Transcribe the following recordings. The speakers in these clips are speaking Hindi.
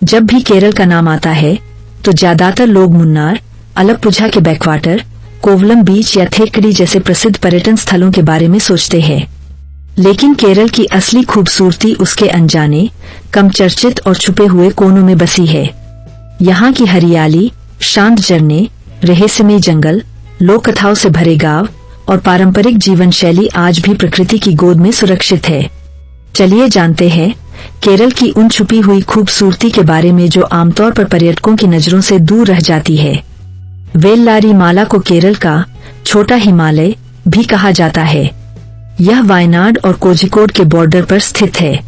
जब भी केरल का नाम आता है तो ज्यादातर लोग मुन्नार, अलप्पुझा के बैकवाटर, कोवलम बीच या थेक्कडी जैसे प्रसिद्ध पर्यटन स्थलों के बारे में सोचते हैं। लेकिन केरल की असली खूबसूरती उसके अनजाने, कम चर्चित और छुपे हुए कोनों में बसी है। यहाँ की हरियाली, शांत झरने, रहस्यमय जंगल, लोक कथाओं से भरे गांव और पारंपरिक जीवन शैली आज भी प्रकृति की गोद में सुरक्षित है। चलिए जानते हैं केरल की उन छुपी हुई खूबसूरती के बारे में जो आमतौर पर पर्यटकों की नजरों से दूर रह जाती है। वेल्लारी माला को केरल का छोटा हिमालय भी कहा जाता है। यह वायनाड और कोझिकोड के बॉर्डर पर स्थित है।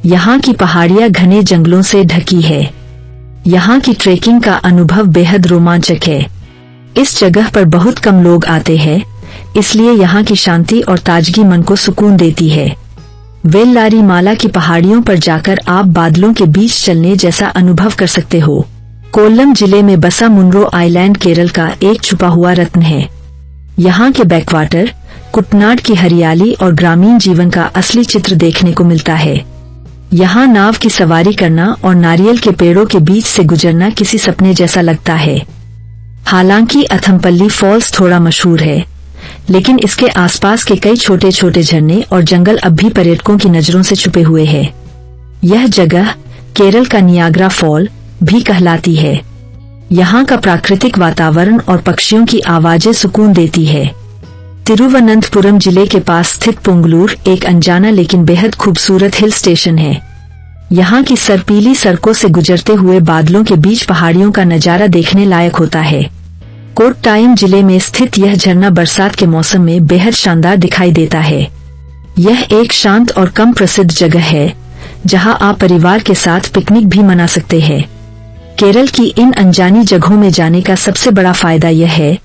यहाँ की पहाड़ियाँ घने जंगलों से ढकी है। यहाँ की ट्रेकिंग का अनुभव बेहद रोमांचक है। इस जगह पर बहुत कम लोग आते हैं, इसलिए यहाँ की शांति और ताजगी मन को सुकून देती है। वेल्लारी माला की पहाड़ियों पर जाकर आप बादलों के बीच चलने जैसा अनुभव कर सकते हो। कोल्लम जिले में बसा मुन्रो आइलैंड केरल का एक छुपा हुआ रत्न है। यहाँ के बैकवाटर, कुटनाड की हरियाली और ग्रामीण जीवन का असली चित्र देखने को मिलता है। यहाँ नाव की सवारी करना और नारियल के पेड़ों के बीच से गुजरना किसी सपने जैसा लगता है। हालांकि अथमपल्ली फॉल्स थोड़ा मशहूर है, लेकिन इसके आसपास के कई छोटे छोटे झरने और जंगल अब भी पर्यटकों की नजरों से छुपे हुए हैं। यह जगह केरल का नियाग्रा फॉल भी कहलाती है। यहाँ का प्राकृतिक वातावरण और पक्षियों की आवाजें सुकून देती है। तिरुवनंतपुरम जिले के पास स्थित पुंगलूर एक अनजाना लेकिन बेहद खूबसूरत हिल स्टेशन है। यहाँ की सरपीली सड़कों से गुजरते हुए बादलों के बीच पहाड़ियों का नजारा देखने लायक होता है। कोट्टायम जिले में स्थित यह झरना बरसात के मौसम में बेहद शानदार दिखाई देता है। यह एक शांत और कम प्रसिद्ध जगह है, जहां आप परिवार के साथ पिकनिक भी मना सकते हैं। केरल की इन अनजानी जगहों में जाने का सबसे बड़ा फायदा यह है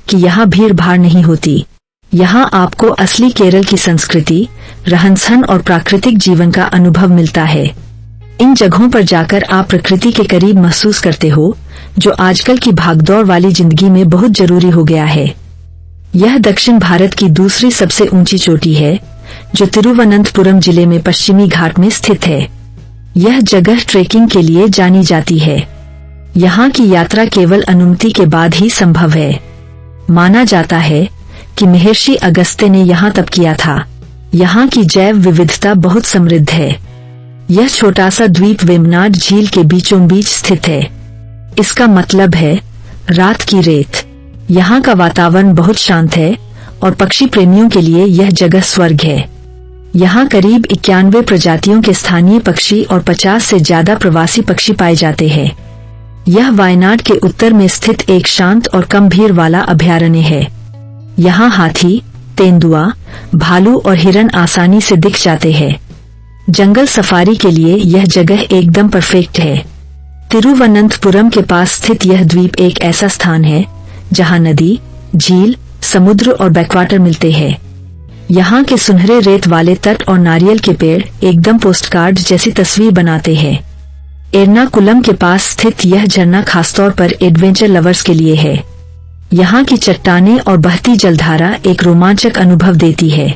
कि यहाँ भीड़ भाड़ नहीं होती। यहाँ आपको असली केरल की संस्कृति, रहन-सहन और प्राकृतिक जीवन का अनुभव मिलता है। इन जगहों पर जाकर आप प्रकृति के करीब महसूस करते हो, जो आजकल की भागदौड़ वाली जिंदगी में बहुत जरूरी हो गया है। यह दक्षिण भारत की दूसरी सबसे ऊंची चोटी है, जो तिरुवनंतपुरम जिले में पश्चिमी घाट में स्थित है। यह जगह ट्रेकिंग के लिए जानी जाती है। यहाँ की यात्रा केवल अनुमति के बाद ही संभव है। माना जाता है कि महर्षि अगस्त्य ने यहाँ तप किया था। यहाँ की जैव विविधता बहुत समृद्ध है। यह छोटा सा द्वीप वेम्बनाड झील के बीचों बीच स्थित है। इसका मतलब है रात की रेत। यहाँ का वातावरण बहुत शांत है और पक्षी प्रेमियों के लिए यह जगह स्वर्ग है। यहाँ करीब 91 प्रजातियों के स्थानीय पक्षी और 50 से ज्यादा प्रवासी पक्षी पाए जाते हैं। यह वायनाड के उत्तर में स्थित एक शांत और कम भीड़ वाला अभयारण्य है। यहाँ हाथी, तेंदुआ, भालू और हिरण आसानी से दिख जाते हैं। जंगल सफारी के लिए यह जगह एकदम परफेक्ट है। तिरुवनंतपुरम के पास स्थित यह द्वीप एक ऐसा स्थान है जहाँ नदी, झील, समुद्र और बैकवाटर मिलते हैं। यहाँ के सुनहरे रेत वाले तट और नारियल के पेड़ एकदम पोस्टकार्ड जैसी तस्वीर बनाते हैं। एर्नाकुलम के पास स्थित यह झरना खासतौर पर एडवेंचर लवर्स के लिए है। यहाँ की चट्टानें और बहती जलधारा एक रोमांचक अनुभव देती है।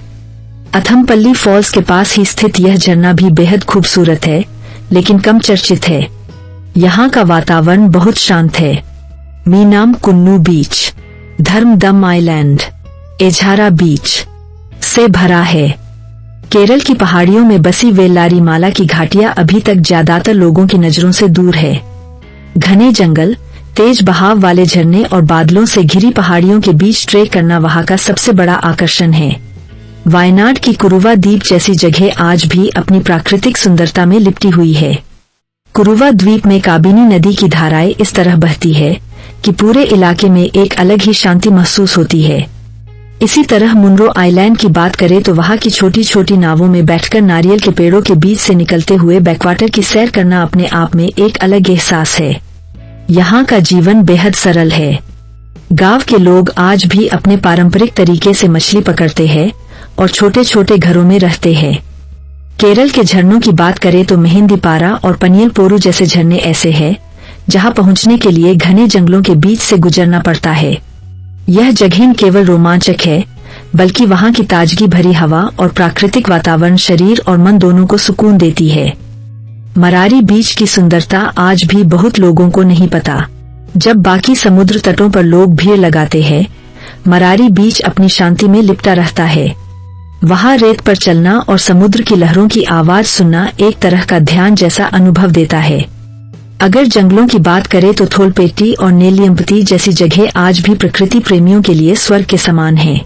अथमपल्ली फॉल्स के पास ही स्थित यह झरना भी बेहद खूबसूरत है, लेकिन कम चर्चित है। यहाँ का वातावरण बहुत शांत है। मीनाम कुन्नू बीच, धर्मदम आइलैंड, एझारा बीच से भरा है। केरल की पहाड़ियों में बसी वेल्लारी माला की घाटियां अभी तक ज्यादातर लोगों की नजरों से दूर है। घने जंगल, तेज बहाव वाले झरने और बादलों से घिरी पहाड़ियों के बीच ट्रेक करना वहां का सबसे बड़ा आकर्षण है। वायनाड की कुरुवा द्वीप जैसी जगह आज भी अपनी प्राकृतिक सुंदरता में लिपटी हुई है। कुरुवा द्वीप में काबिनी नदी की धाराएं इस तरह बहती है कि पूरे इलाके में एक अलग ही शांति महसूस होती है। इसी तरह मुन्रो आइलैंड की बात करें तो वहां की छोटी छोटी नावों में बैठकर नारियल के पेड़ों के बीच से निकलते हुए बैकवाटर की सैर करना अपने आप में एक अलग एहसास है। यहाँ का जीवन बेहद सरल है। गांव के लोग आज भी अपने पारंपरिक तरीके से मछली पकड़ते हैं और छोटे छोटे घरों में रहते हैं। केरल के झरनों की बात करें तो मेहंदीपारा और पनियल पोरू जैसे झरने ऐसे हैं जहां पहुंचने के लिए घने जंगलों के बीच से गुजरना पड़ता है। यह जगह न केवल रोमांचक है, बल्कि वहां की ताजगी भरी हवा और प्राकृतिक वातावरण शरीर और मन दोनों को सुकून देती है। मरारी बीच की सुंदरता आज भी बहुत लोगों को नहीं पता। जब बाकी समुद्र तटों पर लोग भीड़ लगाते हैं, मरारी बीच अपनी शांति में लिपटा रहता है। वहाँ रेत पर चलना और समुद्र की लहरों की आवाज सुनना एक तरह का ध्यान जैसा अनुभव देता है। अगर जंगलों की बात करें तो थोलपेटी और नेल्लियंपति जैसी जगह आज भी प्रकृति प्रेमियों के लिए स्वर्ग के समान है।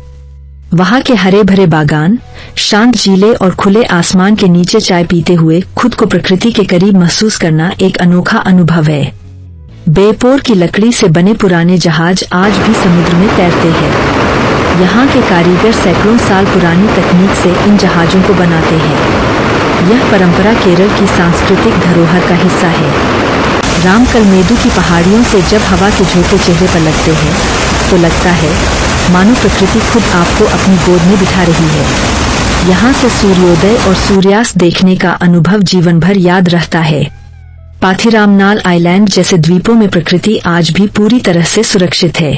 वहाँ के हरे भरे बागान, शांत झीलें और खुले आसमान के नीचे चाय पीते हुए खुद को प्रकृति के करीब महसूस करना एक अनोखा अनुभव है। बेपोर की लकड़ी से बने पुराने जहाज आज भी समुद्र में तैरते हैं। यहाँ के कारीगर सैकड़ों साल पुरानी तकनीक से इन जहाजों को बनाते हैं। यह परंपरा केरल की सांस्कृतिक धरोहर का हिस्सा है। रामकलमेदु की पहाड़ियों से जब हवा के झोंके चेहरे पर लगते हैं तो लगता है मानो प्रकृति खुद आपको अपनी गोद में बिठा रही है। यहाँ से सूर्योदय और सूर्यास्त देखने का अनुभव जीवन भर याद रहता है। पाथिरामनाल आइलैंड जैसे द्वीपों में प्रकृति आज भी पूरी तरह से सुरक्षित है।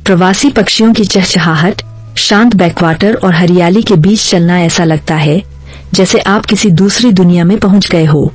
प्रवासी पक्षियों की चहचहाहट, शांत बैकवाटर और हरियाली के बीच चलना ऐसा लगता है जैसे आप किसी दूसरी दुनिया में पहुंच गए हो।